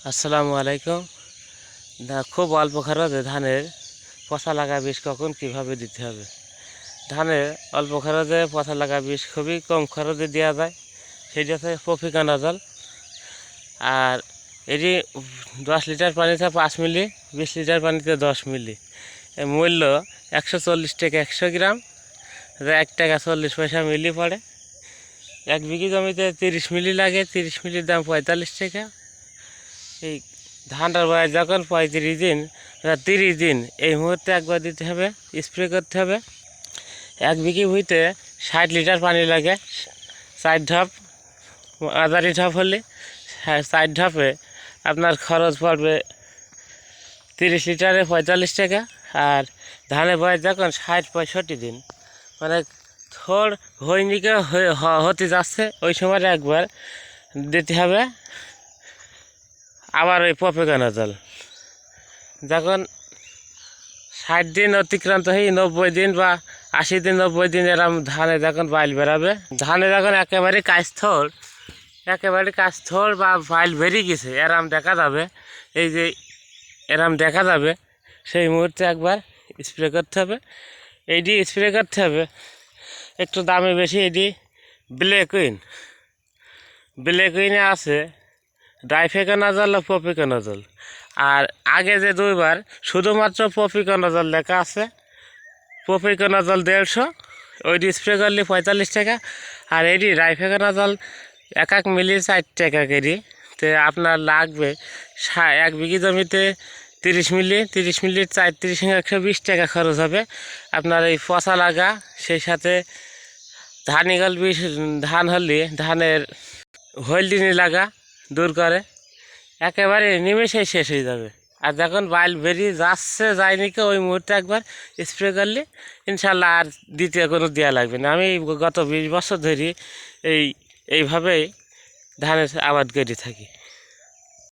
আসসালামু আলাইকুম। খুব অল্প খরচে ধানের পচা লাগা বিষ কখন কিভাবে দিতে হবে। ধানে অল্প খরচে পচা লাগা বিষ খুবই কম খরচে দেওয়া যায়, সেটি হচ্ছে প্রফিকনাজল। আর এটি 10 লিটার পানিতে 5 মিলি, 20 লিটার পানিতে 10 মিলি। এর মূল্য 140 টাকা 100 গ্রাম, 1 টাকা 40 পয়সা মিলি পড়ে। 1 বিঘি জমিতে 30 মিলি লাগে, 30 মিলির দাম 45 টাকা। এই ধানটার বয়স যখন 35 দিন 30 দিন এই মুহূর্তে একবার দিতে হবে, স্প্রে করতে হবে। 1 বিঘি ভুঁইতে 60 লিটার পানি লাগে, 4 ঢাপ। মাঝারি ঢাপ হলে 4 ঢাপে আপনার খরচ পড়বে 30 লিটারে 45 টাকা। আর ধানের বয়স যখন 60-65 দিন, মানে থোড় হইনিকে হতে যাচ্ছে, ওই সময় একবার দিতে হবে আবার ওই প্রফিকনাজল। যখন 60 দিন অতিক্রান্ত হয়ে 90 দিন বা 80 দিন 90 দিন এরম ধানে যখন বাইল বেরাবে, ধানে যখন একেবারে কাঁচথোড় বা বাইল বেরিয়ে গেছে এরম দেখা যাবে, এই যে এরম দেখা যাবে, সেই মুহূর্তে একবার স্প্রে করতে হবে। এইটি স্প্রে করতে হবে একটু দামে বেশি, এটি ব্ল্যাকুইনে আছে ডাইফেকনাজল ও প্রফিকনাজল। আর আগে যে 2বার শুধুমাত্র প্রফিকনাজল লেখা আছে, প্রফিকনাজল 150, ওইটি স্প্রে করলে 45 টাকা। আর এটি ডাইফেকনাজল 1 মিলি 4 টাকা কেজি। তো আপনার লাগবে 1 বিঘি জমিতে 30 মিলি, 30 মিলির 34 120 টাকা খরচ হবে আপনার এই পচা লাগা। সেই সাথে ধানিগল বিষ, ধান হলে ধানের হোলডিনি লাগা দূর করে, একেবারে নিমেষেই শেষ হয়ে যাবে। আর যখন বাইল বেরিয়ে যায়নি কি, ওই মুহূর্তে একবার স্প্রে করলে ইনশাল্লাহ আর দ্বিতীয় কোনো দেওয়া লাগবে না। আমি গত 20 বছর ধরে এইভাবেই ধানের আবাদ করে থাকি।